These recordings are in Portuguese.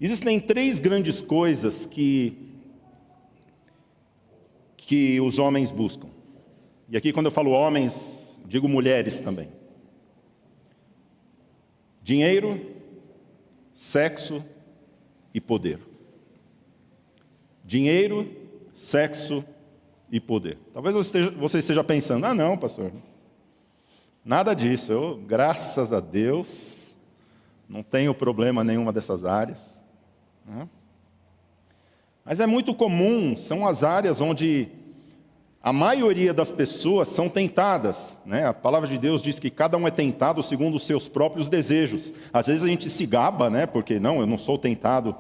Existem três grandes coisas que os homens buscam. E aqui, quando eu falo homens, digo mulheres também. Dinheiro, sexo e poder. Dinheiro, sexo e poder. Talvez você esteja pensando, não, pastor, nada disso. Eu, graças a Deus, não tenho problema nenhuma dessas áreas. Mas é muito comum, são as áreas onde a maioria das pessoas são tentadas, né? A palavra de Deus diz que cada um é tentado segundo os seus próprios desejos. Às vezes a gente se gaba, né? Porque eu não sou tentado,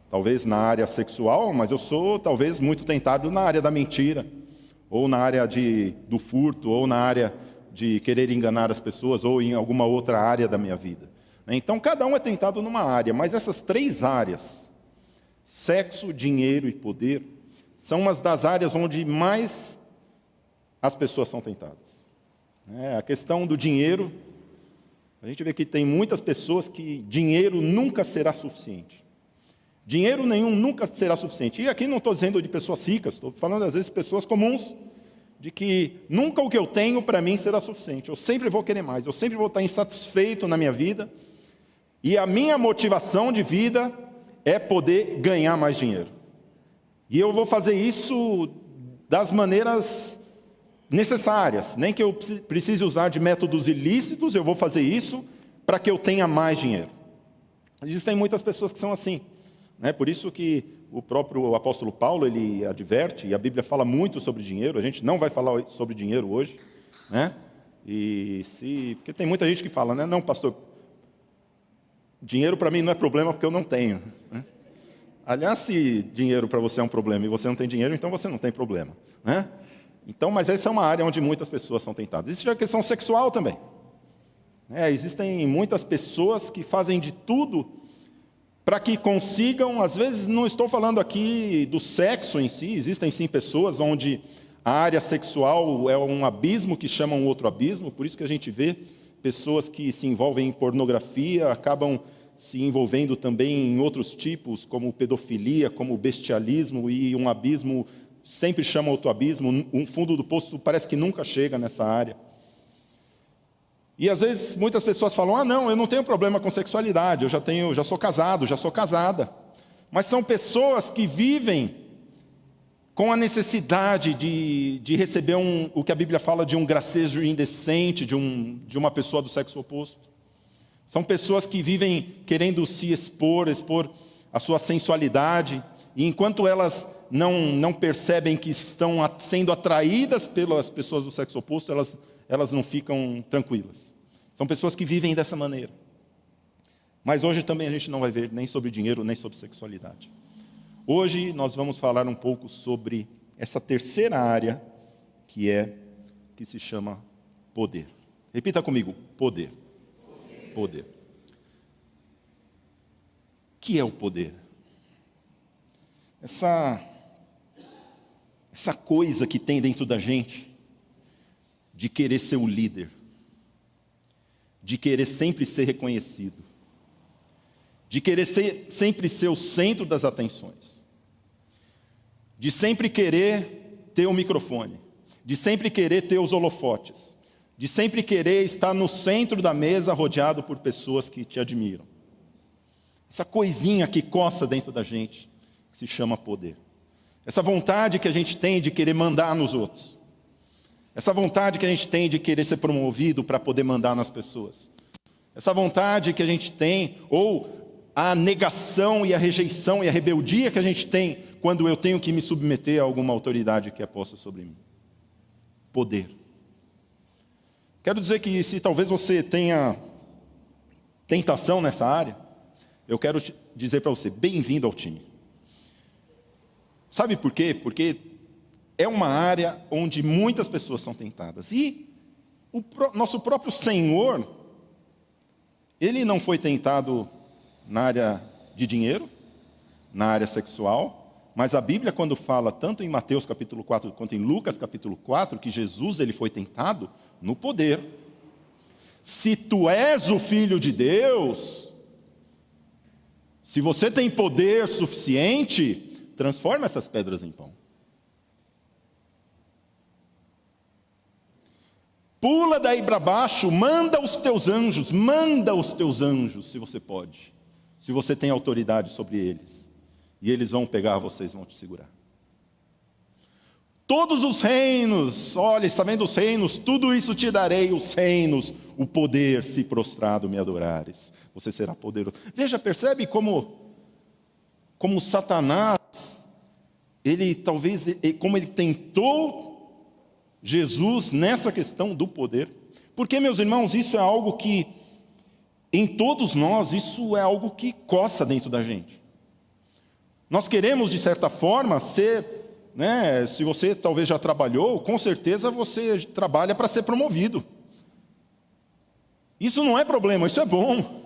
talvez na área sexual, mas eu sou talvez muito tentado na área da mentira, ou na área do furto, ou na área de querer enganar as pessoas, ou em alguma outra área da minha vida. Então cada um é tentado numa área, mas essas três áreas, sexo, dinheiro e poder, são umas das áreas onde mais as pessoas são tentadas. A questão do dinheiro, a gente vê que tem muitas pessoas que dinheiro nunca será suficiente. Dinheiro nenhum nunca será suficiente. E aqui não estou dizendo de pessoas ricas, estou falando às vezes de pessoas comuns, de que nunca o que eu tenho para mim será suficiente. Eu sempre vou querer mais, eu sempre vou estar insatisfeito na minha vida. E a minha motivação de vida é poder ganhar mais dinheiro. E eu vou fazer isso das maneiras necessárias, nem que eu precise usar de métodos ilícitos, eu vou fazer isso para que eu tenha mais dinheiro. Existem muitas pessoas que são assim, né? Por isso que o próprio apóstolo Paulo, ele adverte, e a Bíblia fala muito sobre dinheiro, a gente não vai falar sobre dinheiro hoje, né? Porque tem muita gente que fala, né? Não, pastor, dinheiro para mim não é problema porque eu não tenho, né? Aliás, se dinheiro para você é um problema e você não tem dinheiro, então você não tem problema, né? Então, mas essa é uma área onde muitas pessoas são tentadas. Existe a questão sexual também. Existem muitas pessoas que fazem de tudo para que consigam, às vezes não estou falando aqui do sexo em si, existem sim pessoas onde a área sexual é um abismo que chama um outro abismo, por isso que a gente vê pessoas que se envolvem em pornografia, acabam se envolvendo também em outros tipos, como pedofilia, como bestialismo, e um abismo sempre chama outro abismo, um fundo do poço parece que nunca chega nessa área. E às vezes muitas pessoas falam, não, eu não tenho problema com sexualidade, eu já sou casado, já sou casada. Mas são pessoas que vivem com a necessidade de receber o que a Bíblia fala de um gracejo indecente de uma pessoa do sexo oposto. São pessoas que vivem querendo se expor a sua sensualidade, e enquanto elas não percebem que estão sendo atraídas pelas pessoas do sexo oposto, elas não ficam tranquilas. São pessoas que vivem dessa maneira. Mas hoje também a gente não vai ver nem sobre dinheiro, nem sobre sexualidade. Hoje nós vamos falar um pouco sobre essa terceira área, que se chama poder. Repita comigo, poder. Poder. O que é o poder? Essa coisa que tem dentro da gente, de querer ser o líder, de querer sempre ser reconhecido, de querer sempre ser o centro das atenções, de sempre querer ter o microfone, de sempre querer ter os holofotes, de sempre querer estar no centro da mesa rodeado por pessoas que te admiram. Essa coisinha que coça dentro da gente, que se chama poder. Essa vontade que a gente tem de querer mandar nos outros. Essa vontade que a gente tem de querer ser promovido para poder mandar nas pessoas. Essa vontade que a gente tem, ou a negação e a rejeição e a rebeldia que a gente tem quando eu tenho que me submeter a alguma autoridade que é posta sobre mim. Poder. Quero dizer que se talvez você tenha tentação nessa área, eu quero dizer para você, bem-vindo ao time. Sabe por quê? Porque é uma área onde muitas pessoas são tentadas. E o nosso próprio Senhor, Ele não foi tentado na área de dinheiro, na área sexual, mas a Bíblia, quando fala, tanto em Mateus capítulo 4, quanto em Lucas capítulo 4, que Jesus ele foi tentado no poder. Se tu és o Filho de Deus, Se você tem poder suficiente, transforma essas pedras em pão. Pula daí para baixo, manda os teus anjos, se você pode. Se você tem autoridade sobre eles. E eles vão pegar vocês, vão te segurar. Todos os reinos, olha, está vendo os reinos? Tudo isso te darei, os reinos, o poder, se prostrado me adorares. Você será poderoso. Veja, percebe como Satanás, como ele tentou Jesus nessa questão do poder. Porque, meus irmãos, isso é algo que, em todos nós, isso é algo que coça dentro da gente. Nós queremos, de certa forma, ser... Se você talvez já trabalhou, com certeza você trabalha para ser promovido. Isso não é problema, isso é bom.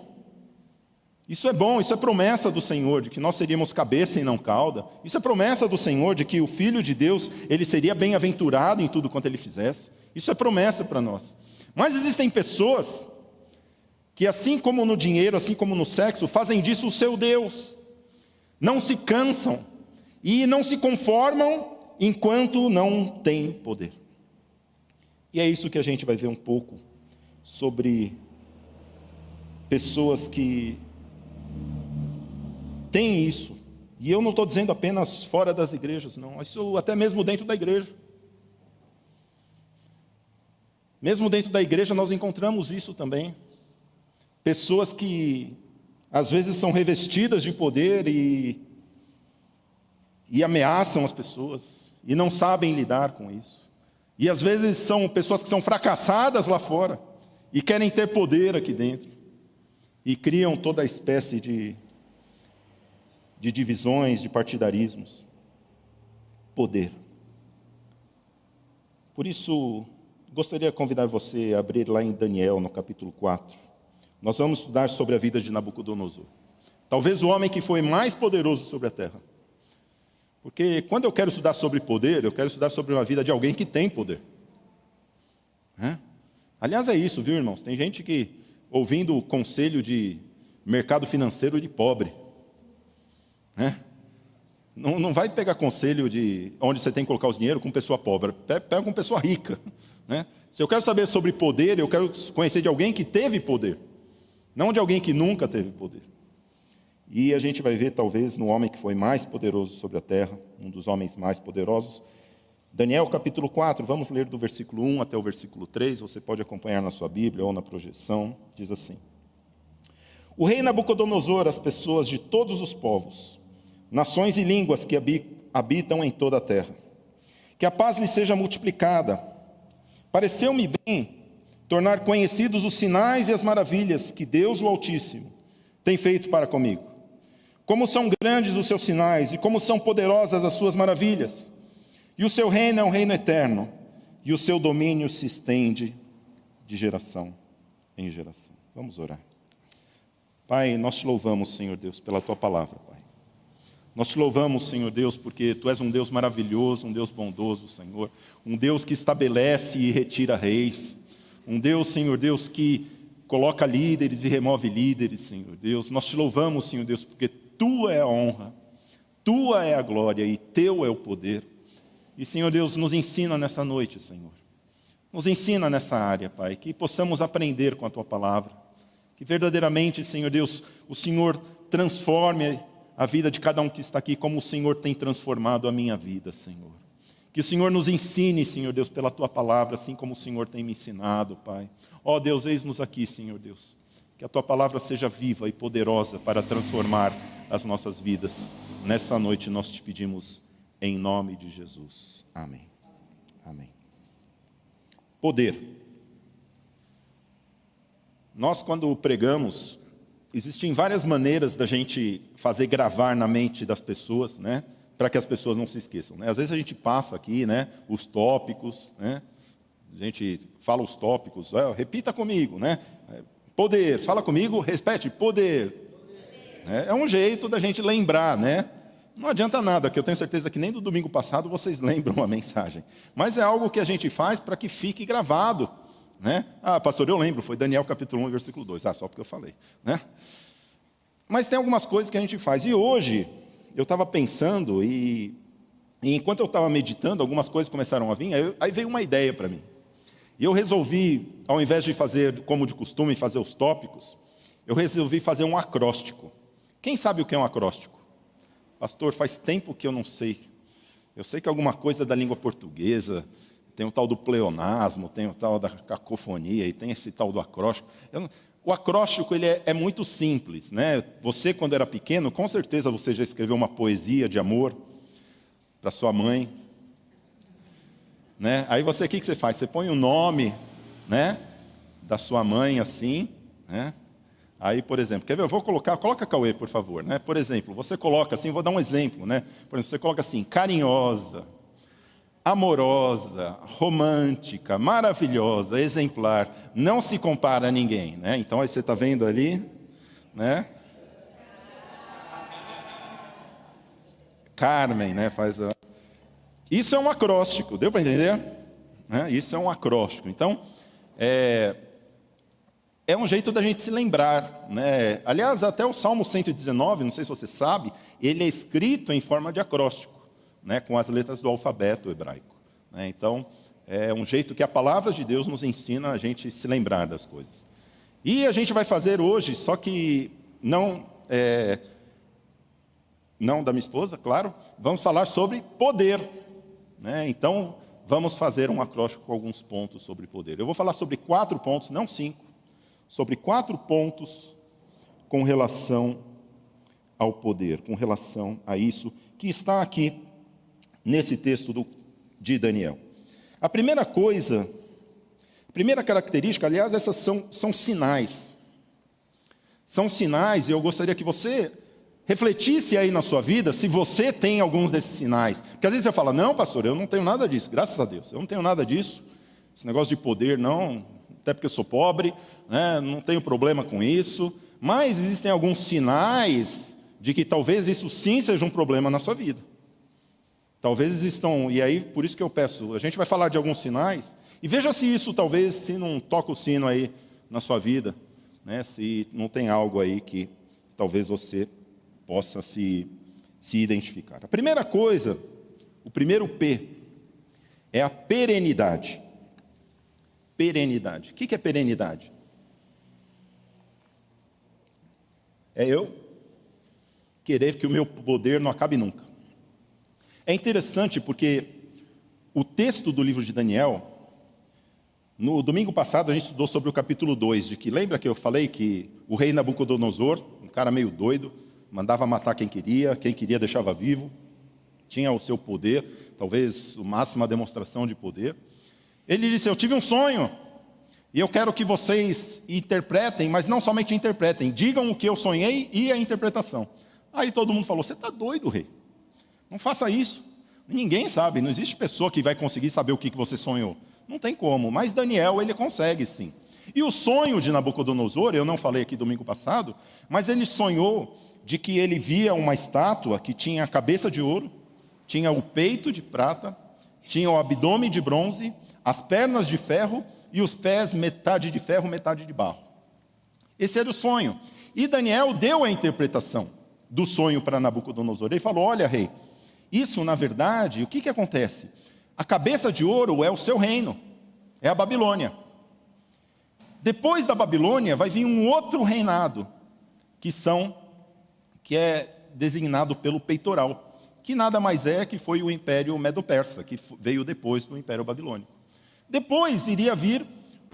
Isso é bom, isso é promessa do Senhor, de que nós seríamos cabeça e não cauda. Isso é promessa do Senhor, de que o Filho de Deus, ele seria bem-aventurado em tudo quanto ele fizesse. Isso é promessa para nós. Mas existem pessoas que, assim como no dinheiro, assim como no sexo, fazem disso o seu Deus. Não se cansam. E não se conformam enquanto não têm poder. E é isso que a gente vai ver um pouco sobre pessoas que têm isso. E eu não estou dizendo apenas fora das igrejas, não. Isso até mesmo dentro da igreja. Mesmo dentro da igreja nós encontramos isso também. Pessoas que às vezes são revestidas de poder e ameaçam as pessoas, e não sabem lidar com isso. E às vezes são pessoas que são fracassadas lá fora, e querem ter poder aqui dentro, e criam toda a espécie de divisões, de partidarismos. Poder. Por isso, gostaria de convidar você a abrir lá em Daniel, no capítulo 4. Nós vamos estudar sobre a vida de Nabucodonosor. Talvez o homem que foi mais poderoso sobre a terra. Porque quando eu quero estudar sobre poder, eu quero estudar sobre uma vida de alguém que tem poder. Aliás, é isso, viu, irmãos? Tem gente que, ouvindo o conselho de mercado financeiro de pobre, não vai pegar conselho de onde você tem que colocar o dinheiro com pessoa pobre, pega com pessoa rica. Se eu quero saber sobre poder, eu quero conhecer de alguém que teve poder, não de alguém que nunca teve poder. E a gente vai ver, talvez, no homem que foi mais poderoso sobre a terra, um dos homens mais poderosos. Daniel, capítulo 4, vamos ler do versículo 1 até o versículo 3, você pode acompanhar na sua Bíblia ou na projeção, diz assim. O rei Nabucodonosor, as pessoas de todos os povos, nações e línguas que habitam em toda a terra, que a paz lhes seja multiplicada. Pareceu-me bem tornar conhecidos os sinais e as maravilhas que Deus, o Altíssimo, tem feito para comigo. Como são grandes os seus sinais e como são poderosas as suas maravilhas. E o seu reino é um reino eterno, e o seu domínio se estende de geração em geração. Vamos orar. Pai, nós te louvamos, Senhor Deus, pela tua palavra, Pai. Nós te louvamos, Senhor Deus, porque tu és um Deus maravilhoso, um Deus bondoso, Senhor. Um Deus que estabelece e retira reis. Um Deus, Senhor Deus, que coloca líderes e remove líderes, Senhor Deus. Nós te louvamos, Senhor Deus, porque tua é a honra, tua é a glória e teu é o poder. E, Senhor Deus, nos ensina nessa noite, Senhor. Nos ensina nessa área, Pai, que possamos aprender com a tua palavra. Que verdadeiramente, Senhor Deus, o Senhor transforme a vida de cada um que está aqui, como o Senhor tem transformado a minha vida, Senhor. Que o Senhor nos ensine, Senhor Deus, pela tua palavra, assim como o Senhor tem me ensinado, Pai. Ó Deus, eis-nos aqui, Senhor Deus. Que a tua palavra seja viva e poderosa para transformar as nossas vidas. Nessa noite nós te pedimos em nome de Jesus. Amém. Amém. Poder. Nós, quando pregamos, existem várias maneiras da gente fazer gravar na mente das pessoas, para que as pessoas não se esqueçam. Às vezes a gente passa aqui, os tópicos, a gente fala os tópicos, repita comigo, Poder, fala comigo, repete, poder. É um jeito da gente lembrar, Não adianta nada, que eu tenho certeza que nem do domingo passado vocês lembram a mensagem. Mas é algo que a gente faz para que fique gravado, pastor, eu lembro, foi Daniel capítulo 1, versículo 2. Só porque eu falei, Mas tem algumas coisas que a gente faz. E hoje, eu estava pensando, e enquanto eu estava meditando, algumas coisas começaram a vir, aí veio uma ideia para mim. E eu resolvi, ao invés de fazer, como de costume, fazer os tópicos, eu resolvi fazer um acróstico. Quem sabe o que é um acróstico? Pastor, faz tempo que eu não sei. Eu sei que alguma coisa da língua portuguesa, tem o tal do pleonasmo, tem o tal da cacofonia, e tem esse tal do acróstico. O acróstico ele é muito simples, né? Você, quando era pequeno, com certeza você já escreveu uma poesia de amor para sua mãe, né? Aí você, o que você faz? Você põe o nome, né, da sua mãe assim, né? Aí, por exemplo, quer ver? Eu vou coloca Cauê, por favor, né? Por exemplo, você coloca assim, vou dar um exemplo, né? Por exemplo, você coloca assim, carinhosa, amorosa, romântica, maravilhosa, exemplar, não se compara a ninguém, né? Então, aí você está vendo ali, né? Carmen, né? Isso é um acróstico, deu para entender? Né? Isso é um acróstico. Então, é um jeito da gente se lembrar, né? Aliás, até o Salmo 119, não sei se você sabe, ele é escrito em forma de acróstico, né? Com as letras do alfabeto hebraico, né? Então, é um jeito que a palavra de Deus nos ensina a gente se lembrar das coisas. E a gente vai fazer hoje, só que não da minha esposa, claro, vamos falar sobre poder, né? Então, vamos fazer um acróstico com alguns pontos sobre poder. Eu vou falar sobre 4 pontos, não 5, sobre 4 pontos com relação ao poder, com relação a isso que está aqui nesse texto de Daniel. A primeira coisa, a primeira característica, aliás, essas são sinais. São sinais, e eu gostaria que você refletisse aí na sua vida se você tem alguns desses sinais. Porque às vezes você fala, não, pastor, eu não tenho nada disso, graças a Deus, eu não tenho nada disso. Esse negócio de poder, não, até porque eu sou pobre, né, não tenho problema com isso. Mas existem alguns sinais de que talvez isso sim seja um problema na sua vida. Talvez existam, e aí por isso que eu peço, a gente vai falar de alguns sinais, e veja se isso talvez, se não toca o sino aí na sua vida, né, se não tem algo aí que talvez você possa se identificar. A primeira coisa, o primeiro P, é a perenidade. Perenidade. O que é perenidade? É eu querer que o meu poder não acabe nunca. É interessante porque o texto do livro de Daniel, no domingo passado a gente estudou sobre o capítulo 2, de que lembra que eu falei que o rei Nabucodonosor, um cara meio doido, mandava matar quem queria deixava vivo, tinha o seu poder, talvez a máxima demonstração de poder. Ele disse, eu tive um sonho, e eu quero que vocês interpretem, mas não somente interpretem, digam o que eu sonhei e a interpretação. Aí todo mundo falou, você está doido, rei? Não faça isso. Ninguém sabe, não existe pessoa que vai conseguir saber o que você sonhou. Não tem como, mas Daniel, ele consegue sim. E o sonho de Nabucodonosor, eu não falei aqui domingo passado, mas ele sonhou de que ele via uma estátua que tinha a cabeça de ouro, tinha o peito de prata, tinha o abdômen de bronze, as pernas de ferro e os pés metade de ferro, metade de barro. Esse era o sonho. E Daniel deu a interpretação do sonho para Nabucodonosor. Ele falou, olha, rei, isso na verdade, o que acontece? A cabeça de ouro é o seu reino, é a Babilônia. Depois da Babilônia vai vir um outro reinado, que é designado pelo peitoral, que nada mais é que foi o Império Medo-Persa, que veio depois do Império Babilônico. Depois iria vir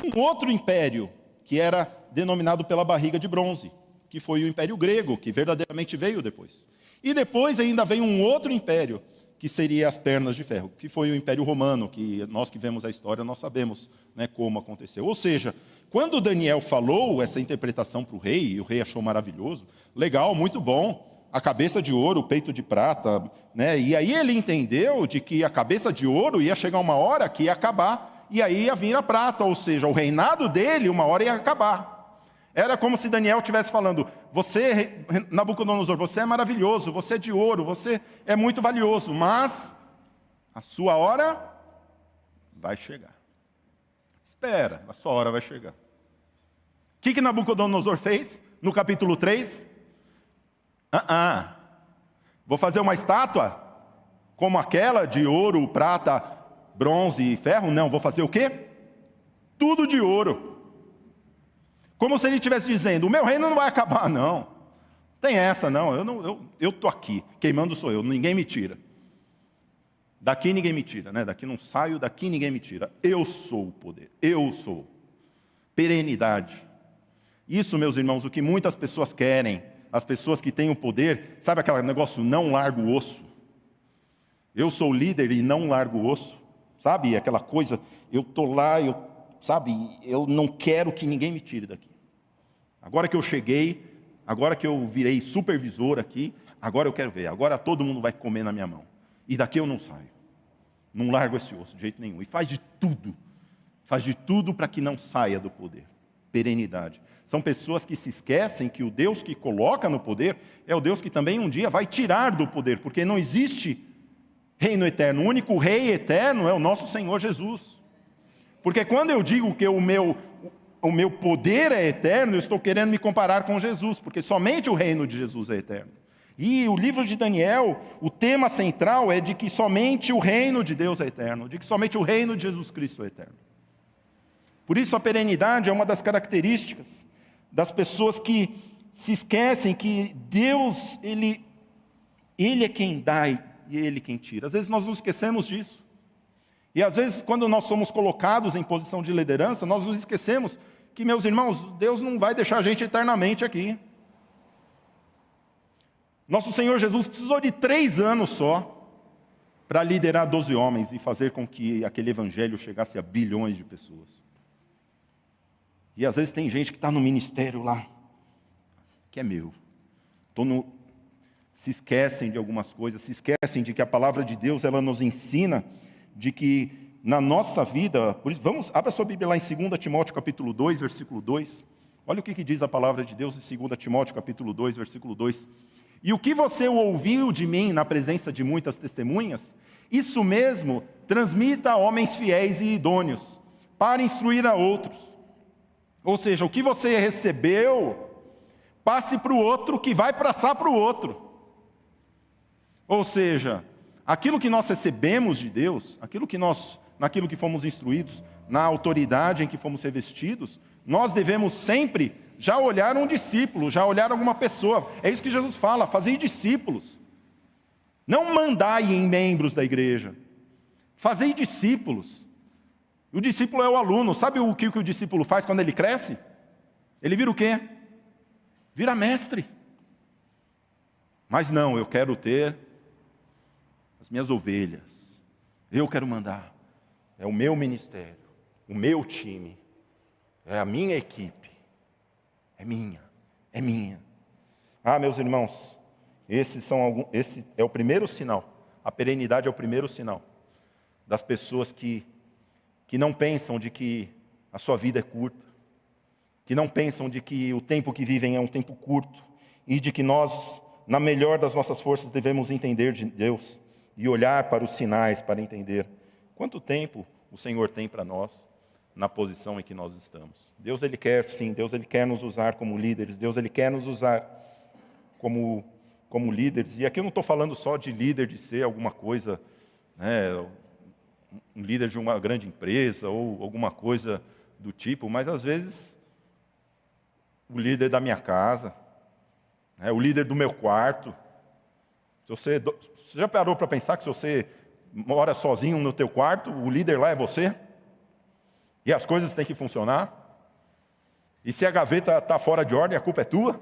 um outro império, que era denominado pela barriga de bronze, que foi o Império Grego, que verdadeiramente veio depois. E depois ainda vem um outro império, que seria as pernas de ferro, que foi o Império Romano, que nós que vemos a história, nós sabemos, né, como aconteceu. Ou seja, quando Daniel falou essa interpretação para o rei, e o rei achou maravilhoso, legal, muito bom, a cabeça de ouro, o peito de prata, né, e aí ele entendeu de que a cabeça de ouro ia chegar uma hora que ia acabar, e aí ia vir a prata, ou seja, o reinado dele uma hora ia acabar. Era como se Daniel estivesse falando, você, Nabucodonosor, você é maravilhoso, você é de ouro, você é muito valioso, mas a sua hora vai chegar. Espera, a sua hora vai chegar. O que Nabucodonosor fez no capítulo 3? Vou fazer uma estátua como aquela de ouro, prata, bronze e ferro? Não, vou fazer o quê? Tudo de ouro. Como se ele estivesse dizendo, o meu reino não vai acabar, não. Tem essa, não. Eu estou aqui, queimando sou eu, ninguém me tira. Daqui ninguém me tira, né? Daqui não saio, daqui ninguém me tira. Eu sou o poder, eu sou. Perenidade. Isso, meus irmãos, o que muitas pessoas querem, as pessoas que têm o poder, sabe aquele negócio, não largo o osso? Eu sou líder e não largo o osso, sabe? Aquela coisa, eu estou lá, eu não quero que ninguém me tire daqui. Agora que eu cheguei, agora que eu virei supervisor aqui, agora eu quero ver, agora todo mundo vai comer na minha mão. E daqui eu não saio. Não largo esse osso de jeito nenhum. E faz de tudo para que não saia do poder. Perenidade. São pessoas que se esquecem que o Deus que coloca no poder é o Deus que também um dia vai tirar do poder, porque não existe reino eterno. O único rei eterno é o nosso Senhor Jesus. Porque quando eu digo que o meu poder é eterno, eu estou querendo me comparar com Jesus, porque somente o reino de Jesus é eterno. E o livro de Daniel, o tema central é de que somente o reino de Deus é eterno, de que somente o reino de Jesus Cristo é eterno. Por isso a perenidade é uma das características das pessoas que se esquecem que Deus, Ele é quem dá e Ele quem tira. Às vezes nós nos esquecemos disso. E às vezes quando nós somos colocados em posição de liderança, nós nos esquecemos que, meus irmãos, Deus não vai deixar a gente eternamente aqui. Nosso Senhor Jesus precisou de 3 anos só para liderar 12 homens e fazer com que aquele evangelho chegasse a bilhões de pessoas. E às vezes tem gente que está no ministério lá, que é meu. Se esquecem de algumas coisas, se esquecem de que a palavra de Deus, ela nos ensina de que na nossa vida, por isso, abra sua Bíblia lá em 2 Timóteo capítulo 2, versículo 2. Olha o que diz a palavra de Deus em 2 Timóteo capítulo 2, versículo 2. E o que você ouviu de mim na presença de muitas testemunhas, isso mesmo transmita a homens fiéis e idôneos, para instruir a outros. Ou seja, o que você recebeu, passe para o outro, que vai passar para o outro. Ou seja, aquilo que nós recebemos de Deus, naquilo que fomos instruídos, na autoridade em que fomos revestidos, nós devemos sempre já olhar um discípulo, já olhar alguma pessoa. É isso que Jesus fala, fazei discípulos. Não mandai em membros da igreja. Fazei discípulos. O discípulo é o aluno. Sabe o que o discípulo faz quando ele cresce? Ele vira o quê? Vira mestre. Mas não, eu quero ter as minhas ovelhas. Eu quero mandar. É o meu ministério, o meu time, é a minha equipe. É minha. Ah, meus irmãos, esse é o primeiro sinal. A perenidade é o primeiro sinal das pessoas que não pensam de que a sua vida é curta, que não pensam de que o tempo que vivem é um tempo curto, e de que nós, na melhor das nossas forças, devemos entender de Deus e olhar para os sinais para entender quanto tempo o Senhor tem para nós na posição em que nós estamos. Deus, Ele quer sim, Deus, Ele quer nos usar como líderes, Deus, Ele quer nos usar como líderes. E aqui eu não estou falando só de líder, de ser alguma coisa, né, um líder de uma grande empresa ou alguma coisa do tipo, mas às vezes o líder da minha casa, né, o líder do meu quarto. Você já parou para pensar que se você mora sozinho no teu quarto, o líder lá é você? E as coisas têm que funcionar? E se a gaveta está fora de ordem, a culpa é tua?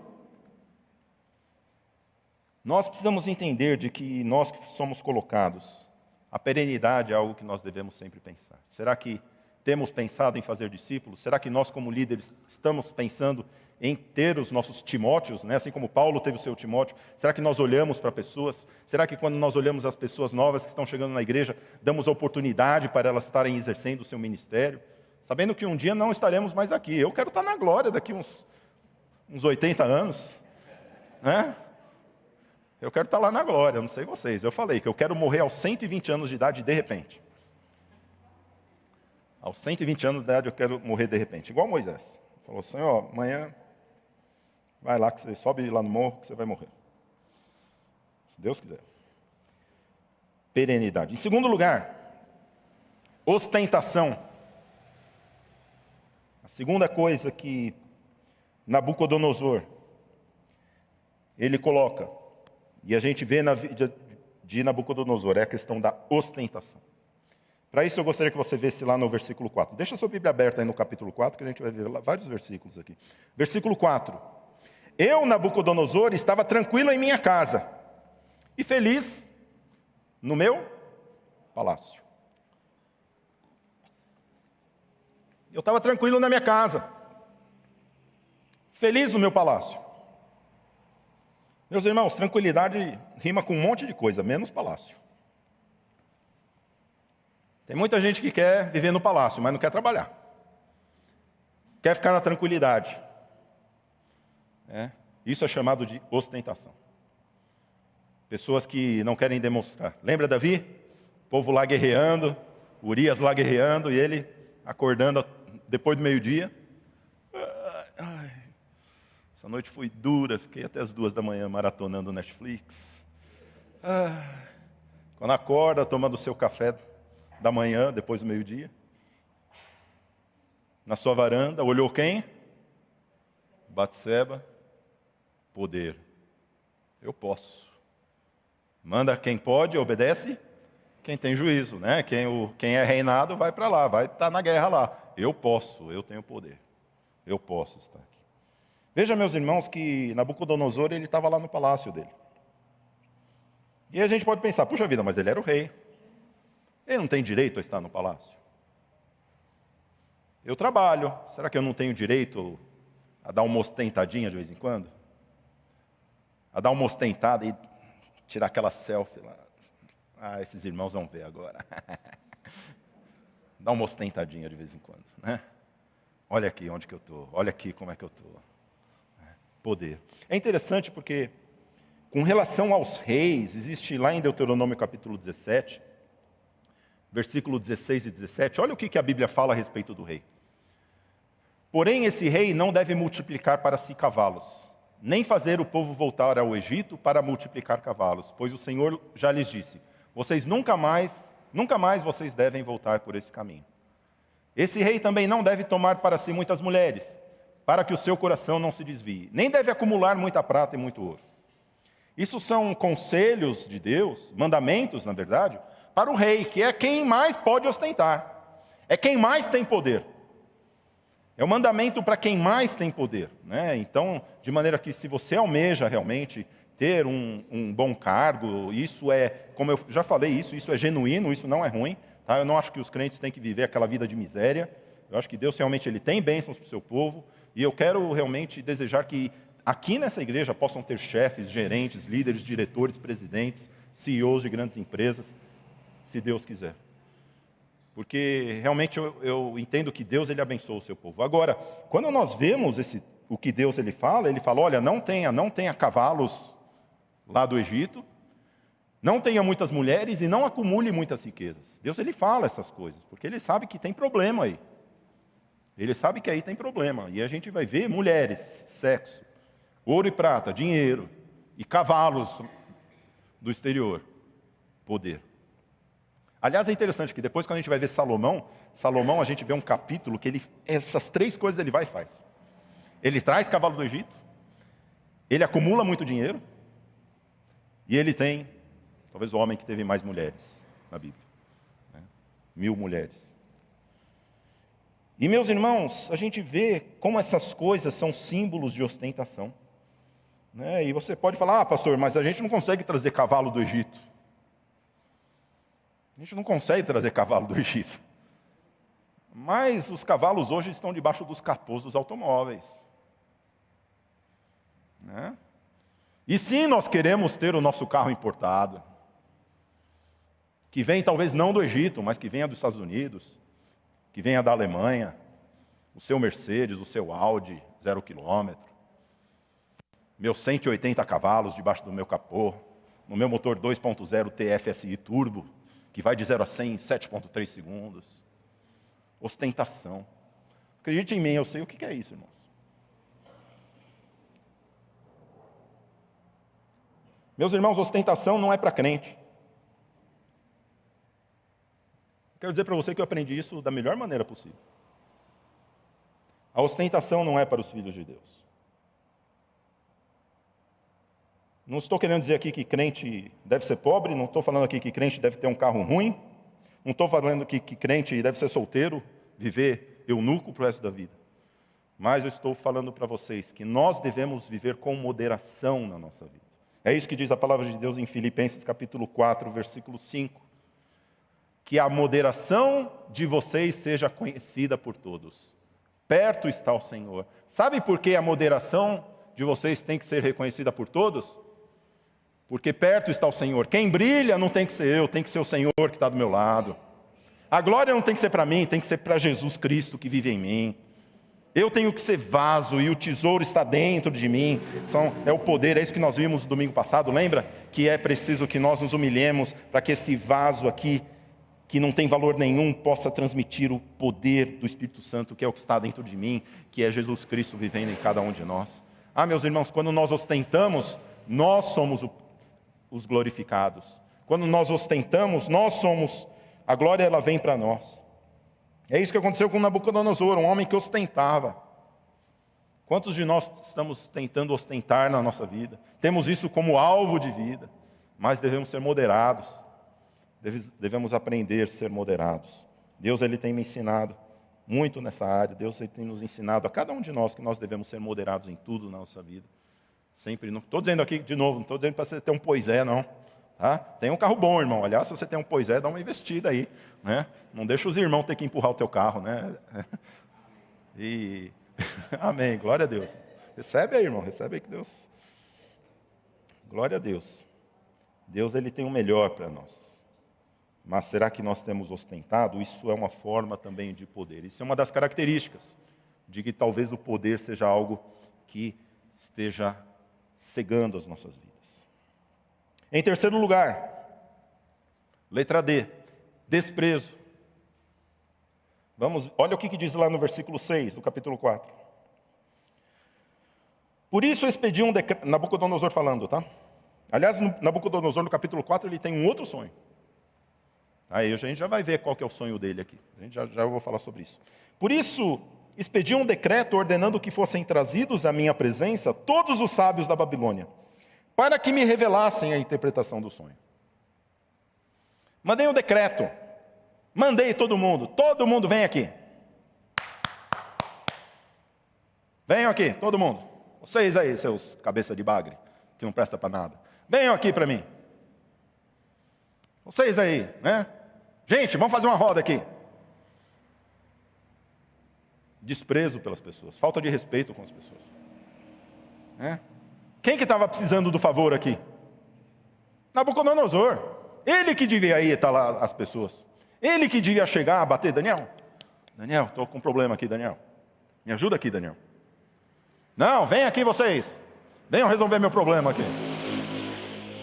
Nós precisamos entender de que nós que somos colocados, a perenidade é algo que nós devemos sempre pensar. Será que temos pensado em fazer discípulos? Será que nós, como líderes, estamos pensando em ter os nossos Timóteos, né? Assim como Paulo teve o seu Timóteo? Será que nós olhamos para pessoas? Será que quando nós olhamos as pessoas novas que estão chegando na igreja, damos oportunidade para elas estarem exercendo o seu ministério? Sabendo que um dia não estaremos mais aqui. Eu quero estar na glória daqui uns 80 anos, né? Eu quero estar lá na glória, eu não sei vocês. Eu falei que eu quero morrer aos 120 anos de idade de repente. Aos 120 anos de idade eu quero morrer de repente. Igual Moisés. Falou, Senhor, amanhã vai lá, que você sobe lá no morro que você vai morrer. se Deus quiser. Perenidade. Em segundo lugar, ostentação. A segunda coisa que Nabucodonosor, ele coloca, e a gente vê na vida de Nabucodonosor, é a questão da ostentação. Para isso eu gostaria que você visse lá no versículo 4. Deixa a sua Bíblia aberta aí no capítulo 4, que a gente vai ver lá vários versículos aqui. Versículo 4. Eu, Nabucodonosor, estava tranquilo em minha casa e feliz no meu palácio. Eu estava tranquilo na minha casa, feliz no meu palácio. Meus irmãos, tranquilidade rima com um monte de coisa, menos palácio. Tem muita gente que quer viver no palácio, mas não quer trabalhar. Quer ficar na tranquilidade. Isso é chamado de ostentação. Pessoas que não querem demonstrar. Lembra Davi? O povo lá guerreando, Urias lá guerreando, e ele acordando depois do meio-dia. Essa noite foi dura, fiquei até as 2 da manhã maratonando Netflix. Quando acorda, tomando o seu café da manhã, depois do meio-dia. Na sua varanda, olhou quem? Batseba. Poder. Eu posso. Manda quem pode, obedece quem tem juízo, né? Quem é reinado vai para lá, vai estar na guerra lá. Eu posso, eu tenho poder. Eu posso estar aqui. Veja, meus irmãos, que Nabucodonosor, ele estava lá no palácio dele. E a gente pode pensar, puxa vida, mas ele era o rei. Ele não tem direito a estar no palácio. Eu trabalho, será que eu não tenho direito a dar uma ostentadinha de vez em quando? A dar uma ostentada e tirar aquela selfie lá. Esses irmãos vão ver agora. Dá uma ostentadinha de vez em quando, né? Olha aqui onde que eu estou, olha aqui como é que eu estou. Poder. É interessante porque, com relação aos reis, existe lá em Deuteronômio capítulo 17, versículo 16 e 17, olha o que a Bíblia fala a respeito do rei. Porém, esse rei não deve multiplicar para si cavalos, nem fazer o povo voltar ao Egito para multiplicar cavalos, pois o Senhor já lhes disse, vocês nunca mais vocês devem voltar por esse caminho. Esse rei também não deve tomar para si muitas mulheres, para que o seu coração não se desvie, nem deve acumular muita prata e muito ouro. Isso são conselhos de Deus, mandamentos, na verdade, para o rei, que é quem mais pode ostentar, é quem mais tem poder. É o mandamento para quem mais tem poder, né? Então, de maneira que se você almeja realmente ter um bom cargo, isso é, como eu já falei, isso é genuíno, isso não é ruim, tá? Eu não acho que os crentes têm que viver aquela vida de miséria. Eu acho que Deus realmente ele tem bênçãos para o seu povo, e eu quero realmente desejar que aqui nessa igreja possam ter chefes, gerentes, líderes, diretores, presidentes, CEOs de grandes empresas, se Deus quiser. Porque realmente eu entendo que Deus ele abençoa o seu povo. Agora, quando nós vemos o que Deus ele fala, olha, não tenha cavalos lá do Egito, não tenha muitas mulheres e não acumule muitas riquezas. Deus ele fala essas coisas, porque ele sabe que tem problema aí. Ele sabe que aí tem problema. E a gente vai ver mulheres, sexo, ouro e prata, dinheiro e cavalos do exterior, poder. Aliás, é interessante que depois, quando a gente vai ver Salomão, a gente vê um capítulo que essas 3 coisas ele vai e faz. Ele traz cavalo do Egito, ele acumula muito dinheiro, e ele tem, talvez o homem que teve mais mulheres na Bíblia, né? 1000 mulheres. E meus irmãos, a gente vê como essas coisas são símbolos de ostentação, né? E você pode falar, pastor, mas a gente não consegue trazer cavalo do Egito. A gente não consegue trazer cavalo do Egito. Mas os cavalos hoje estão debaixo dos capôs dos automóveis, né? E sim, nós queremos ter o nosso carro importado, que vem talvez não do Egito, mas que venha dos Estados Unidos, que venha da Alemanha, o seu Mercedes, o seu Audi, 0 quilômetro, meus 180 cavalos debaixo do meu capô, no meu motor 2.0 TFSI Turbo, que vai de 0 a 100 em 7.3 segundos. Ostentação. Acredite em mim, eu sei o que é isso, irmãos. Meus irmãos, ostentação não é para crente. Quero dizer para você que eu aprendi isso da melhor maneira possível. A ostentação não é para os filhos de Deus. Não estou querendo dizer aqui que crente deve ser pobre, não estou falando aqui que crente deve ter um carro ruim, não estou falando que crente deve ser solteiro, viver eunuco para o resto da vida. Mas eu estou falando para vocês que nós devemos viver com moderação na nossa vida. É isso que diz a palavra de Deus em Filipenses capítulo 4, versículo 5. Que a moderação de vocês seja conhecida por todos. Perto está o Senhor. Sabe por que a moderação de vocês tem que ser reconhecida por todos? Porque perto está o Senhor. Quem brilha não tem que ser eu, tem que ser o Senhor que está do meu lado. A glória não tem que ser para mim, tem que ser para Jesus Cristo que vive em mim. Eu tenho que ser vaso e o tesouro está dentro de mim. É o poder, é isso que nós vimos domingo passado, lembra? Que é preciso que nós nos humilhemos para que esse vaso aqui, que não tem valor nenhum, possa transmitir o poder do Espírito Santo, que é o que está dentro de mim, que é Jesus Cristo vivendo em cada um de nós. Meus irmãos, quando nós ostentamos, nós somos os glorificados. Quando nós ostentamos, nós somos, a glória ela vem para nós. É isso que aconteceu com Nabucodonosor, um homem que ostentava. Quantos de nós estamos tentando ostentar na nossa vida? Temos isso como alvo de vida, mas devemos ser moderados. Devemos aprender a ser moderados. Deus ele tem me ensinado muito nessa área. Deus ele tem nos ensinado a cada um de nós que nós devemos ser moderados em tudo na nossa vida. Sempre. Não estou dizendo aqui de novo, não estou dizendo para você ter um poisé, não. Tá? Tem um carro bom, irmão. Aliás, se você tem um poisé, dá uma investida aí. Né? Não deixa os irmãos ter que empurrar o teu carro. Né? E amém, glória a Deus. Recebe aí, irmão, recebe aí que Deus. Glória a Deus. Deus ele tem o melhor para nós. Mas será que nós temos ostentado? Isso é uma forma também de poder. Isso é uma das características de que talvez o poder seja algo que esteja cegando as nossas vidas. Em terceiro lugar, letra D, desprezo. Olha o que diz lá no versículo 6 do capítulo 4. Por isso expedi um decreto, Nabucodonosor falando, tá? Aliás, Nabucodonosor no capítulo 4 ele tem um outro sonho. Aí a gente já vai ver qual que é o sonho dele aqui. A gente já vou falar sobre isso. Por isso, expedi um decreto ordenando que fossem trazidos à minha presença todos os sábios da Babilônia, para que me revelassem a interpretação do sonho. Mandei um decreto. Mandei todo mundo vem aqui. Venham aqui, todo mundo. Vocês aí, seus cabeça de bagre, que não presta para nada. Venham aqui para mim. Vocês aí, né? Gente, vamos fazer uma roda aqui. Desprezo pelas pessoas, falta de respeito com as pessoas. Né? Quem que estava precisando do favor aqui? Nabucodonosor. Ele que devia ir estar lá as pessoas. Ele que devia chegar, bater, Daniel, estou com um problema aqui, Daniel. Me ajuda aqui, Daniel. Não, vem aqui vocês. Venham resolver meu problema aqui.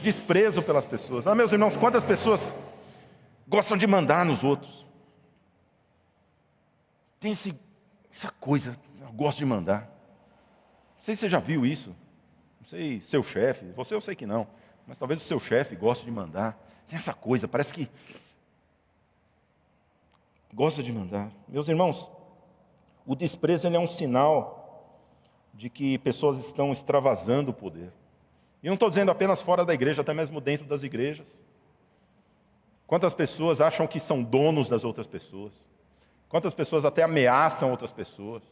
Desprezo pelas pessoas. Meus irmãos, quantas pessoas gostam de mandar nos outros? Tem essa coisa, eu gosto de mandar. Não sei se você já viu isso. Não sei, seu chefe, você eu sei que não, mas talvez o seu chefe goste de mandar. Tem essa coisa, parece que gosta de mandar. Meus irmãos, o desprezo ele é um sinal de que pessoas estão extravasando o poder. E não estou dizendo apenas fora da igreja, até mesmo dentro das igrejas. Quantas pessoas acham que são donos das outras pessoas? Quantas pessoas até ameaçam outras pessoas?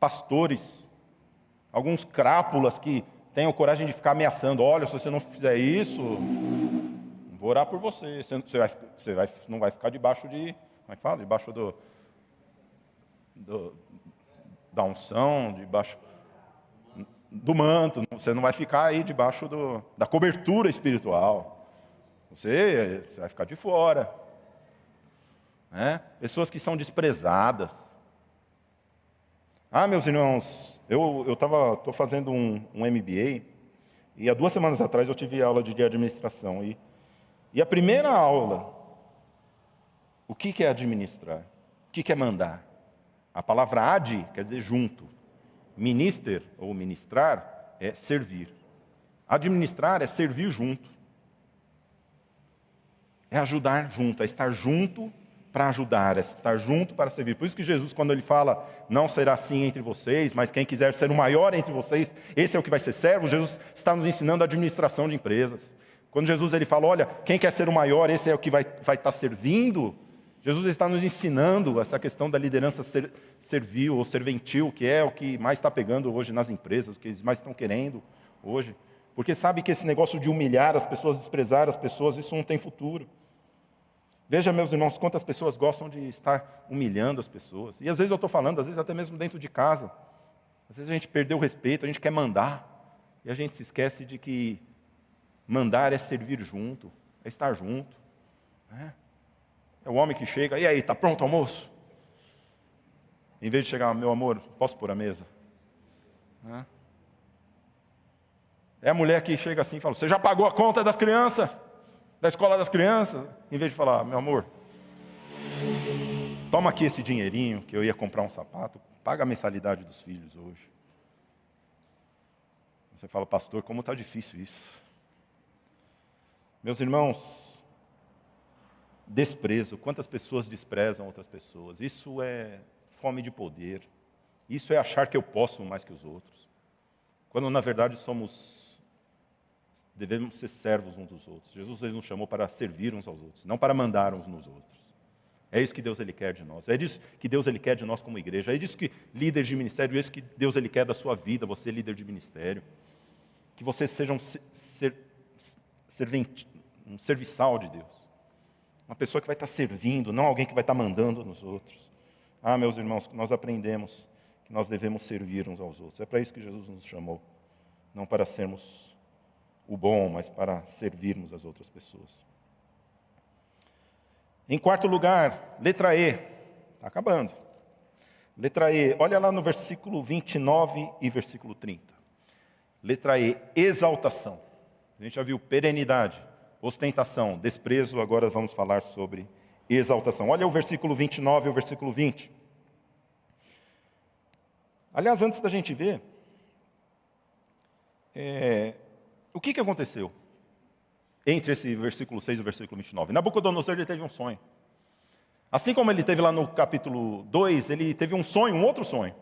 Pastores, alguns crápulas que têm a coragem de ficar ameaçando. Olha, se você não fizer isso, vou orar por você. Você não vai ficar debaixo de, como é que fala? Debaixo da unção, debaixo do manto. Você não vai ficar aí debaixo da cobertura espiritual. Você vai ficar de fora. Né? Pessoas que são desprezadas. Meus irmãos, eu estou fazendo um MBA e há 2 semanas atrás eu tive aula de administração e a primeira aula, o que é administrar? O que é mandar? A palavra ad quer dizer junto. Minister ou ministrar é servir. Administrar é servir junto. É ajudar junto, é estar junto para ajudar, é estar junto para servir. Por isso que Jesus, quando ele fala, não será assim entre vocês, mas quem quiser ser o maior entre vocês, esse é o que vai ser servo, Jesus está nos ensinando a administração de empresas. Quando Jesus ele fala, olha, quem quer ser o maior, esse é o que vai estar servindo, Jesus está nos ensinando essa questão da liderança servil ou serventil, que é o que mais está pegando hoje nas empresas, o que eles mais estão querendo hoje. Porque sabe que esse negócio de humilhar as pessoas, desprezar as pessoas, isso não tem futuro. Veja, meus irmãos, quantas pessoas gostam de estar humilhando as pessoas. E às vezes eu estou falando, às vezes até mesmo dentro de casa. Às vezes a gente perdeu o respeito, a gente quer mandar. E a gente se esquece de que mandar é servir junto, é estar junto. É o homem que chega, e aí, está pronto o almoço? Em vez de chegar, meu amor, posso pôr a mesa? É a mulher que chega assim e fala, você já pagou a conta das crianças? Da escola das crianças? Em vez de falar, meu amor, toma aqui esse dinheirinho que eu ia comprar um sapato, paga a mensalidade dos filhos hoje. Você fala, pastor, como está difícil isso. Meus irmãos, desprezo, quantas pessoas desprezam outras pessoas? Isso é fome de poder. Isso é achar que eu posso mais que os outros. Quando na verdade devemos ser servos uns dos outros. Jesus ele nos chamou para servir uns aos outros, não para mandar uns nos outros. É isso que Deus ele quer de nós. É isso que Deus ele quer de nós como igreja. É isso que líder de ministério, é isso que Deus ele quer da sua vida, você líder de ministério. Que você seja um serviçal de Deus. Uma pessoa que vai estar servindo, não alguém que vai estar mandando nos outros. Meus irmãos, nós aprendemos que nós devemos servir uns aos outros. É para isso que Jesus nos chamou. Não para sermos o bom, mas para servirmos as outras pessoas. Em quarto lugar, letra E. Está acabando. Letra E. Olha lá no versículo 29 e versículo 30. Letra E. Exaltação. A gente já viu perenidade, ostentação, desprezo. Agora vamos falar sobre exaltação. Olha o versículo 29 e o versículo 20. Aliás, antes da gente ver, o que aconteceu entre esse versículo 6 e o versículo 29? Nabucodonosor ele teve um sonho. Assim como ele teve lá no capítulo 2, ele teve um sonho, um outro sonho.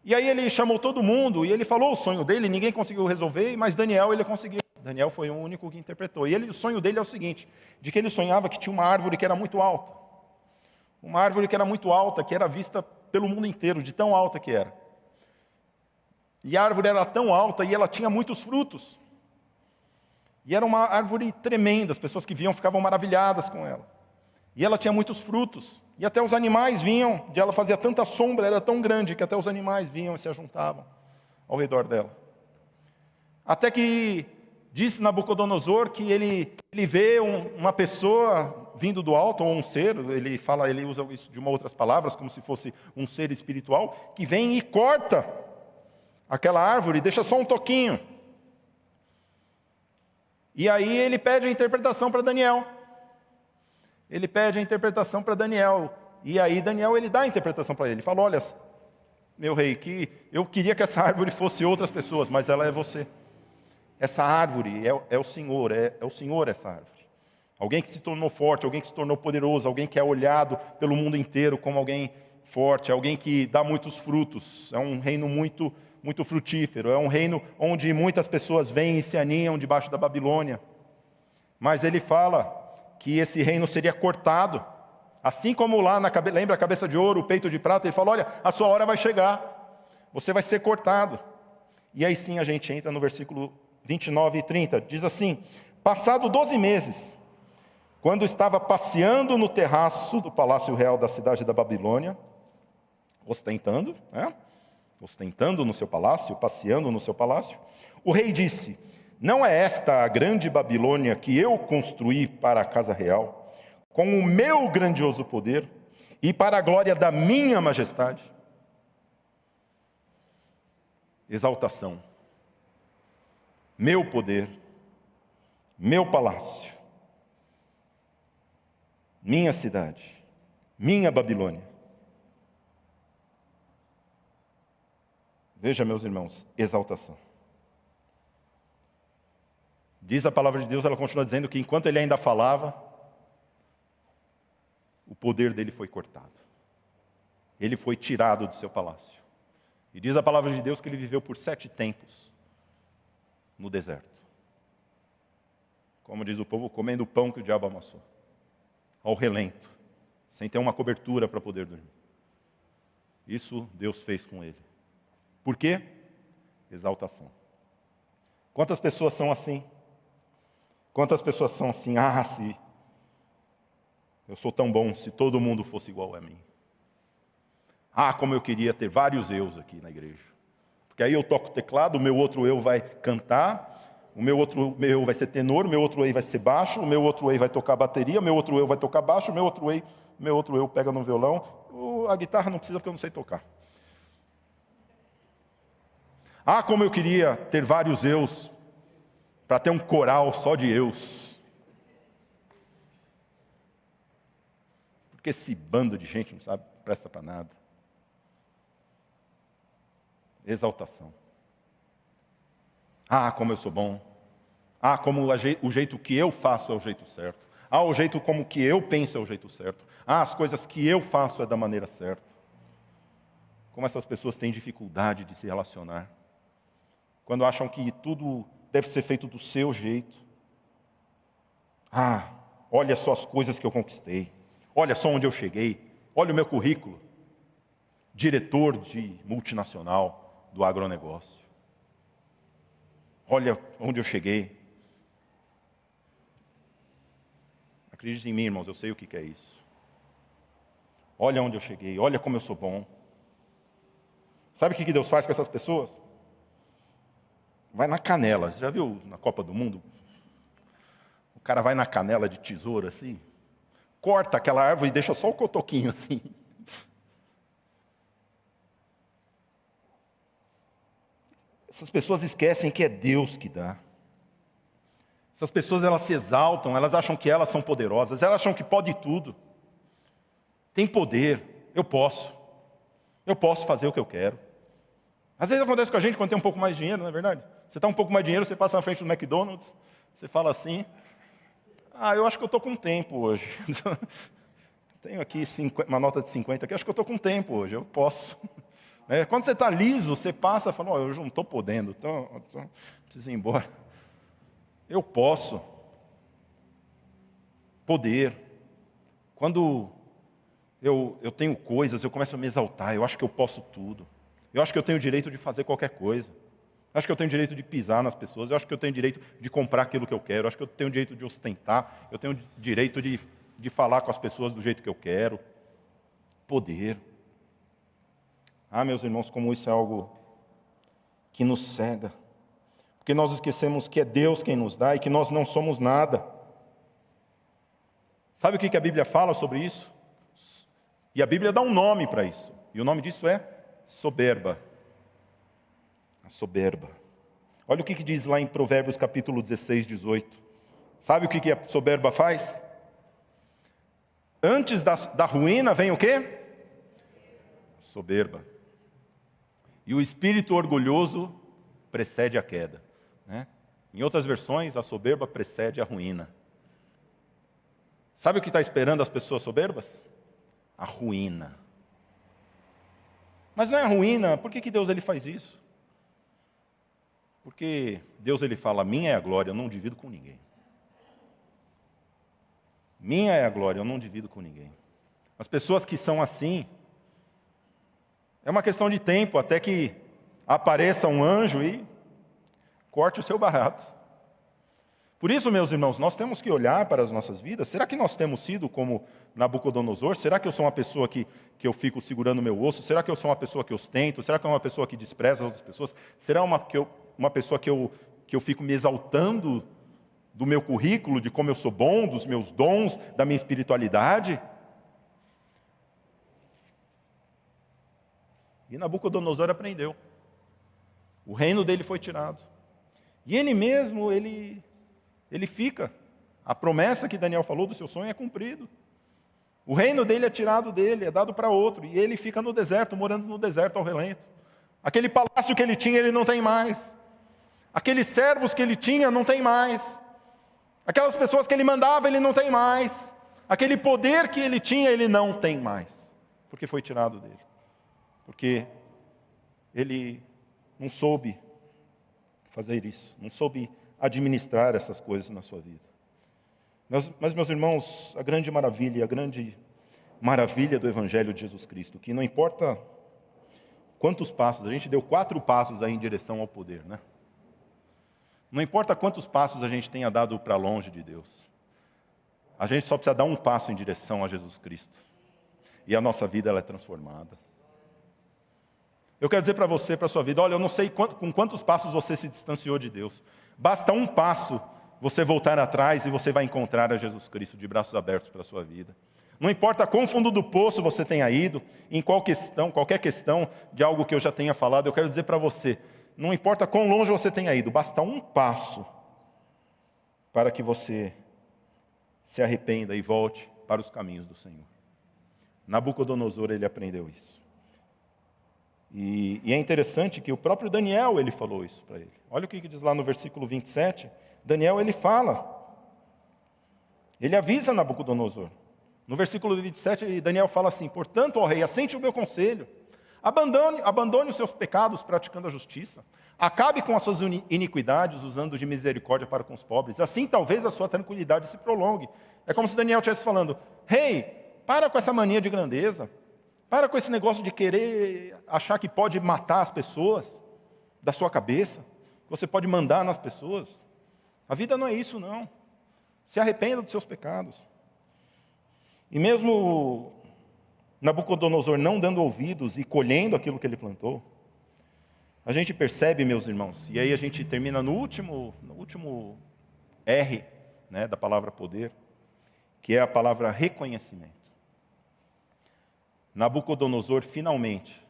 E aí ele chamou todo mundo e ele falou o sonho dele, ninguém conseguiu resolver, mas Daniel ele conseguiu. Daniel foi o único que interpretou. E o sonho dele é o seguinte, de que ele sonhava que tinha uma árvore que era muito alta. Uma árvore que era muito alta, que era vista pelo mundo inteiro, de tão alta que era. E a árvore era tão alta e ela tinha muitos frutos. E era uma árvore tremenda, as pessoas que viam ficavam maravilhadas com ela. E ela tinha muitos frutos. E até os animais vinham, e ela fazia tanta sombra, era tão grande, que até os animais vinham e se ajuntavam ao redor dela. Até que disse Nabucodonosor que ele vê uma pessoa vindo do alto, ou um ser, ele usa isso de uma outras palavras, como se fosse um ser espiritual, que vem e corta aquela árvore, deixa só um toquinho. E aí ele pede a interpretação para Daniel. Ele pede a interpretação para Daniel. E aí Daniel ele dá a interpretação para ele. Ele fala, olha, meu rei, que eu queria que essa árvore fosse outras pessoas, mas ela é você. Essa árvore é o Senhor, é o Senhor essa árvore. Alguém que se tornou forte, alguém que se tornou poderoso, alguém que é olhado pelo mundo inteiro como alguém forte, alguém que dá muitos frutos. É um reino muito frutífero, é um reino onde muitas pessoas vêm e se aninham debaixo da Babilônia. Mas ele fala que esse reino seria cortado, assim como lá, lembra a cabeça de ouro, o peito de prata, ele fala, olha, a sua hora vai chegar, você vai ser cortado. E aí sim a gente entra no versículo 29 e 30, diz assim, passado 12 meses, quando estava passeando no terraço do palácio real da cidade da Babilônia, ostentando no seu palácio, passeando no seu palácio, o rei disse, não é esta a grande Babilônia que eu construí para a casa real, com o meu grandioso poder e para a glória da minha majestade? Exaltação, meu poder, meu palácio, minha cidade, minha Babilônia. Veja, meus irmãos, exaltação. Diz a palavra de Deus, ela continua dizendo que enquanto ele ainda falava, o poder dele foi cortado. Ele foi tirado do seu palácio. E diz a palavra de Deus que ele viveu por 7 tempos no deserto. Como diz o povo, comendo o pão que o diabo amassou. Ao relento, sem ter uma cobertura para poder dormir. Isso Deus fez com ele. Por quê? Exaltação. Quantas pessoas são assim? Quantas pessoas são assim? Ah, se eu sou tão bom, se todo mundo fosse igual a mim. Ah, como eu queria ter vários eus aqui na igreja. Porque aí eu toco o teclado, o meu outro eu vai cantar, o meu outro eu vai ser tenor, o meu outro eu vai ser baixo, o meu outro eu vai tocar bateria, o meu outro eu vai tocar baixo, o meu outro eu pega no violão. A guitarra não precisa porque eu não sei tocar. Ah, como eu queria ter vários eus, para ter um coral só de eus. Porque esse bando de gente não sabe, presta para nada. Exaltação. Ah, como eu sou bom. Ah, como o jeito que eu faço é o jeito certo. Ah, o jeito como que eu penso é o jeito certo. Ah, as coisas que eu faço é da maneira certa. Como essas pessoas têm dificuldade de se relacionar. Quando acham que tudo deve ser feito do seu jeito. Ah, olha só as coisas que eu conquistei. Olha só onde eu cheguei. Olha o meu currículo. Diretor de multinacional do agronegócio. Olha onde eu cheguei. Acredite em mim, irmãos, eu sei o que é isso. Olha onde eu cheguei. Olha como eu sou bom. Sabe o que Deus faz com essas pessoas? Vai na canela. Você já viu na Copa do Mundo? O cara vai na canela de tesoura assim, corta aquela árvore e deixa só o cotoquinho assim. Essas pessoas esquecem que é Deus que dá. Essas pessoas, elas se exaltam, elas acham que elas são poderosas, elas acham que pode tudo. Tem poder, eu posso fazer o que eu quero. Às vezes acontece com a gente quando tem um pouco mais de dinheiro, não é verdade? Você está um pouco mais de dinheiro, você passa na frente do McDonald's, você fala assim, eu acho que eu estou com tempo hoje. Tenho aqui uma nota de 50 aqui, acho que eu estou com tempo hoje, eu posso. Quando você está liso, você passa e fala, eu não estou podendo, preciso ir embora. Eu posso. Poder. Quando eu tenho coisas, eu começo a me exaltar, eu acho que eu posso tudo. Eu acho que eu tenho o direito de fazer qualquer coisa. Eu acho que eu tenho o direito de pisar nas pessoas. Eu acho que eu tenho o direito de comprar aquilo que eu quero. Eu acho que eu tenho o direito de ostentar. Eu tenho o direito de falar com as pessoas do jeito que eu quero. Poder. Meus irmãos, como isso é algo que nos cega. Porque nós esquecemos que é Deus quem nos dá e que nós não somos nada. Sabe o que a Bíblia fala sobre isso? E a Bíblia dá um nome para isso. E o nome disso é soberba. A soberba. Olha o que diz lá em Provérbios capítulo 16, 18. Sabe o que a soberba faz? Antes da ruína vem o quê? Soberba. E o espírito orgulhoso precede a queda. Em outras versões, a soberba precede a ruína. Sabe o que está esperando as pessoas soberbas? A ruína. Mas não é a ruína, por que Deus ele faz isso? Porque Deus ele fala, minha é a glória, eu não divido com ninguém. Minha é a glória, eu não divido com ninguém. As pessoas que são assim, é uma questão de tempo até que apareça um anjo e corte o seu barato. Por isso, meus irmãos, nós temos que olhar para as nossas vidas. Será que nós temos sido como Nabucodonosor? Será que eu sou uma pessoa que eu fico segurando o meu osso? Será que eu sou uma pessoa que ostento? Será que eu sou uma pessoa que despreza as outras pessoas? Será uma pessoa que eu fico me exaltando do meu currículo, de como eu sou bom, dos meus dons, da minha espiritualidade? E Nabucodonosor aprendeu. O reino dele foi tirado. E ele mesmo, ele fica. A promessa que Daniel falou do seu sonho é cumprido. O reino dele é tirado dele, é dado para outro. E ele fica no deserto, morando no deserto ao relento. Aquele palácio que ele tinha, ele não tem mais. Aqueles servos que ele tinha, não tem mais. Aquelas pessoas que ele mandava, ele não tem mais. Aquele poder que ele tinha, ele não tem mais. Porque foi tirado dele. Porque ele não soube fazer isso. Não soube administrar essas coisas na sua vida. Mas, meus irmãos, a grande maravilha do Evangelho de Jesus Cristo, que não importa quantos passos, a gente deu 4 passos aí em direção ao poder, né? Não importa quantos passos a gente tenha dado para longe de Deus, a gente só precisa dar um passo em direção a Jesus Cristo. E a nossa vida ela é transformada. Eu quero dizer para você, para a sua vida, olha, eu não sei com quantos passos você se distanciou de Deus. Basta um passo você voltar atrás e você vai encontrar a Jesus Cristo de braços abertos para a sua vida. Não importa quão fundo do poço você tenha ido, em qualquer questão de algo que eu já tenha falado, eu quero dizer para você, não importa quão longe você tenha ido, basta um passo para que você se arrependa e volte para os caminhos do Senhor. Nabucodonosor, ele aprendeu isso. E é interessante que o próprio Daniel, ele falou isso para ele. Olha o que diz lá no versículo 27. Daniel, ele fala. Ele avisa Nabucodonosor. No versículo 27, Daniel fala assim: portanto, ó rei, assente o meu conselho. Abandone os seus pecados praticando a justiça. Acabe com as suas iniquidades, usando de misericórdia para com os pobres. Assim, talvez a sua tranquilidade se prolongue. É como se Daniel estivesse falando: rei, para com essa mania de grandeza. Para com esse negócio de querer achar que pode matar as pessoas da sua cabeça. Que você pode mandar nas pessoas. A vida não é isso, não. Se arrependa dos seus pecados. E mesmo Nabucodonosor não dando ouvidos e colhendo aquilo que ele plantou, a gente percebe, meus irmãos, e aí a gente termina no último R, né, da palavra poder, que é a palavra reconhecimento. Nabucodonosor, finalmente,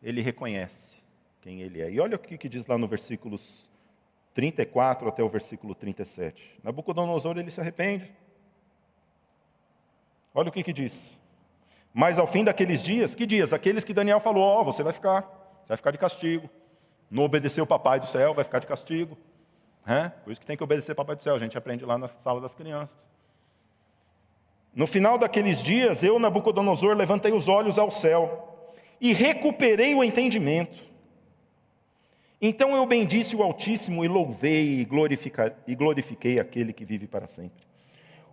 ele reconhece quem ele é. E olha o que diz lá no versículos 34 até o versículo 37. Nabucodonosor, ele se arrepende. Olha o que diz. Mas ao fim daqueles dias, que dias? Aqueles que Daniel falou, você vai ficar de castigo. Não obedeceu o papai do céu, vai ficar de castigo. Por isso que tem que obedecer o papai do céu, a gente aprende lá na sala das crianças. No final daqueles dias, eu, Nabucodonosor, levantei os olhos ao céu e recuperei o entendimento. Então eu bendisse o Altíssimo e louvei e glorifiquei aquele que vive para sempre.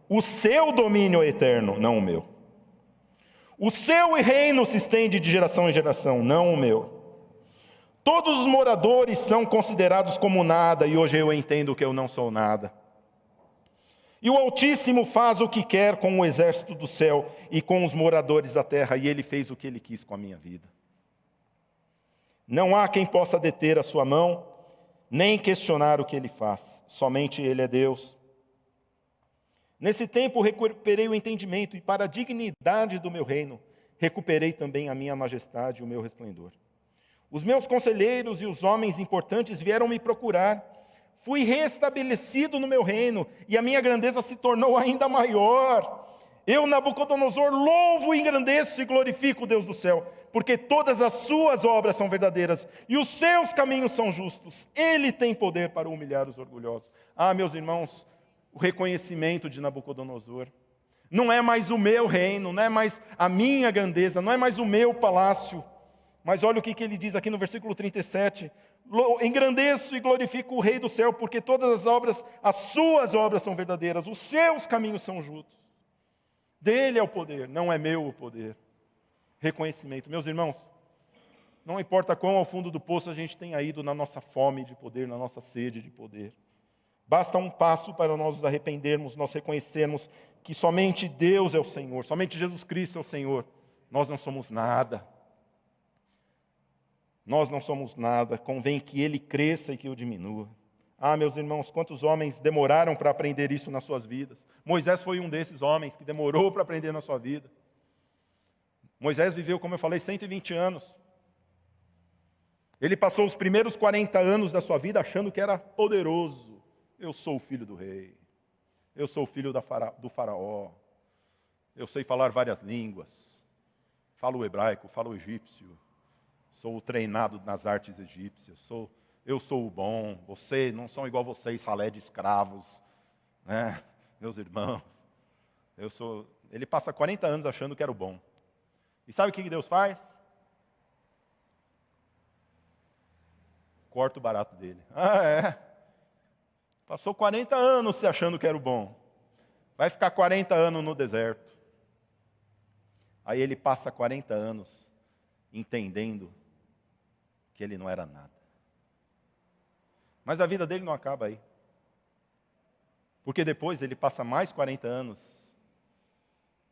O seu domínio é eterno, não o meu. O seu reino se estende de geração em geração, não o meu. Todos os moradores são considerados como nada, e hoje eu entendo que eu não sou nada. E o Altíssimo faz o que quer com o exército do céu e com os moradores da terra, e ele fez o que ele quis com a minha vida. Não há quem possa deter a sua mão, nem questionar o que ele faz. Somente ele é Deus. Nesse tempo recuperei o entendimento, e para a dignidade do meu reino, recuperei também a minha majestade e o meu resplendor. Os meus conselheiros e os homens importantes vieram me procurar. Fui restabelecido no meu reino, e a minha grandeza se tornou ainda maior. Eu, Nabucodonosor, louvo, engrandeço e glorifico o Deus do céu, porque todas as suas obras são verdadeiras, e os seus caminhos são justos. Ele tem poder para humilhar os orgulhosos. Meus irmãos, o reconhecimento de Nabucodonosor. Não é mais o meu reino, não é mais a minha grandeza, não é mais o meu palácio. Mas olha o que ele diz aqui no versículo 37. Engrandeço e glorifico o Rei do céu, porque todas as suas obras são verdadeiras, os seus caminhos são justos. Dele é o poder, não é meu o poder. Reconhecimento. Meus irmãos, não importa quão ao fundo do poço a gente tenha ido na nossa fome de poder, na nossa sede de poder. Basta um passo para nós nos arrependermos, nós reconhecermos que somente Deus é o Senhor, somente Jesus Cristo é o Senhor. Nós não somos nada. Nós não somos nada, convém que Ele cresça e que eu diminua. Meus irmãos, quantos homens demoraram para aprender isso nas suas vidas? Moisés foi um desses homens que demorou para aprender na sua vida. Moisés viveu, como eu falei, 120 anos. Ele passou os primeiros 40 anos da sua vida achando que era poderoso. Eu sou o filho do rei. Eu sou o filho do faraó. Eu sei falar várias línguas. Falo o hebraico, falo o egípcio. Sou treinado nas artes egípcias. eu sou o bom, vocês não são igual vocês, ralé de escravos, né? Meus irmãos. Ele passa 40 anos achando que era o bom. E sabe o que Deus faz? Corta o barato dele. Ah, é? Passou 40 anos se achando que era o bom. Vai ficar 40 anos no deserto. Aí ele passa 40 anos entendendo que ele não era nada. Mas a vida dele não acaba aí. Porque depois ele passa mais 40 anos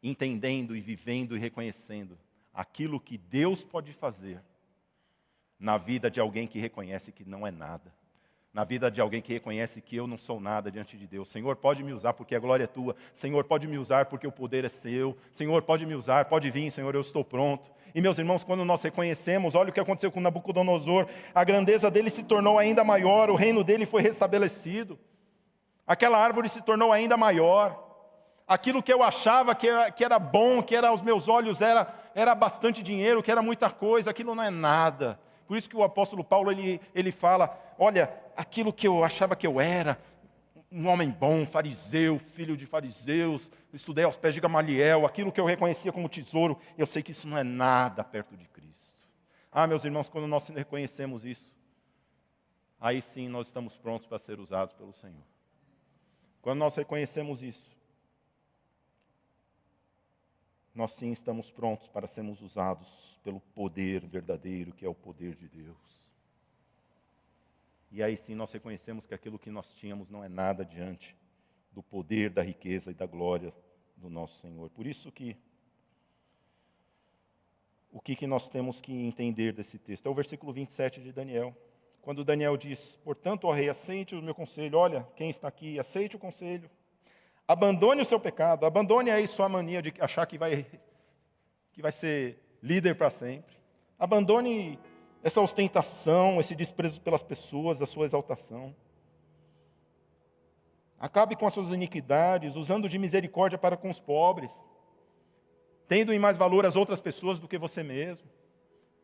entendendo e vivendo e reconhecendo aquilo que Deus pode fazer na vida de alguém que reconhece que não é nada. Na vida de alguém que reconhece que eu não sou nada diante de Deus. Senhor, pode me usar porque a glória é tua. Senhor, pode me usar porque o poder é seu. Senhor, pode me usar, pode vir, Senhor, eu estou pronto. E meus irmãos, quando nós reconhecemos, olha o que aconteceu com Nabucodonosor, a grandeza dele se tornou ainda maior, o reino dele foi restabelecido. Aquela árvore se tornou ainda maior. Aquilo que eu achava que era bom, que era aos meus olhos era bastante dinheiro, que era muita coisa, aquilo não é nada. Por isso que o apóstolo Paulo ele fala, olha, aquilo que eu achava que eu era, um homem bom, fariseu, filho de fariseus, estudei aos pés de Gamaliel, aquilo que eu reconhecia como tesouro, eu sei que isso não é nada perto de Cristo. Ah, meus irmãos, quando nós reconhecemos isso, aí sim nós estamos prontos para ser usados pelo Senhor. Quando nós reconhecemos isso, nós sim estamos prontos para sermos usados pelo poder verdadeiro, que é o poder de Deus. E aí sim nós reconhecemos que aquilo que nós tínhamos não é nada diante do poder, da riqueza e da glória do nosso Senhor. Por isso que, o que nós temos que entender desse texto? É o versículo 27 de Daniel. Quando Daniel diz, portanto, ó rei, aceite o meu conselho. Olha, quem está aqui, aceite o conselho. Abandone o seu pecado, abandone aí sua mania de achar que vai ser líder para sempre. Abandone essa ostentação, esse desprezo pelas pessoas, a sua exaltação. Acabe com as suas iniquidades, usando de misericórdia para com os pobres, tendo em mais valor as outras pessoas do que você mesmo.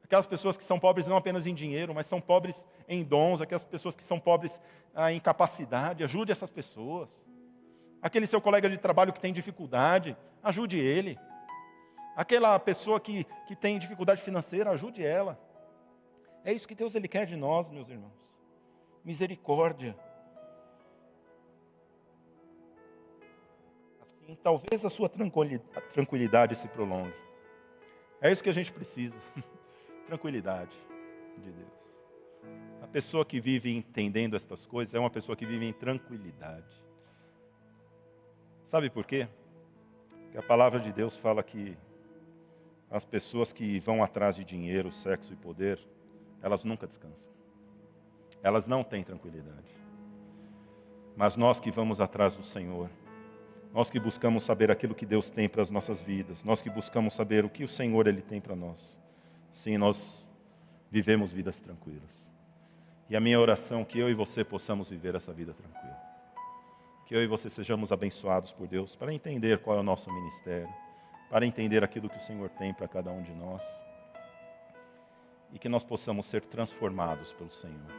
Aquelas pessoas que são pobres não apenas em dinheiro, mas são pobres em dons, aquelas pessoas que são pobres em capacidade, ajude essas pessoas. Aquele seu colega de trabalho que tem dificuldade, ajude ele. Aquela pessoa que tem dificuldade financeira, ajude ela. É isso que Deus ele quer de nós, meus irmãos. Misericórdia. Assim, talvez a sua tranquilidade se prolongue. É isso que a gente precisa. Tranquilidade de Deus. A pessoa que vive entendendo estas coisas é uma pessoa que vive em tranquilidade. Sabe por quê? Porque a palavra de Deus fala que as pessoas que vão atrás de dinheiro, sexo e poder, elas nunca descansam. Elas não têm tranquilidade. Mas nós que vamos atrás do Senhor, nós que buscamos saber aquilo que Deus tem para as nossas vidas, nós que buscamos saber o que o Senhor ele tem para nós, sim, nós vivemos vidas tranquilas. E a minha oração é que eu e você possamos viver essa vida tranquila. Que eu e você sejamos abençoados por Deus para entender qual é o nosso ministério, para entender aquilo que o Senhor tem para cada um de nós. E que nós possamos ser transformados pelo Senhor.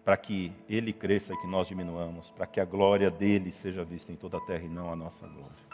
Para que Ele cresça e que nós diminuamos, para que a glória dEle seja vista em toda a terra e não a nossa glória.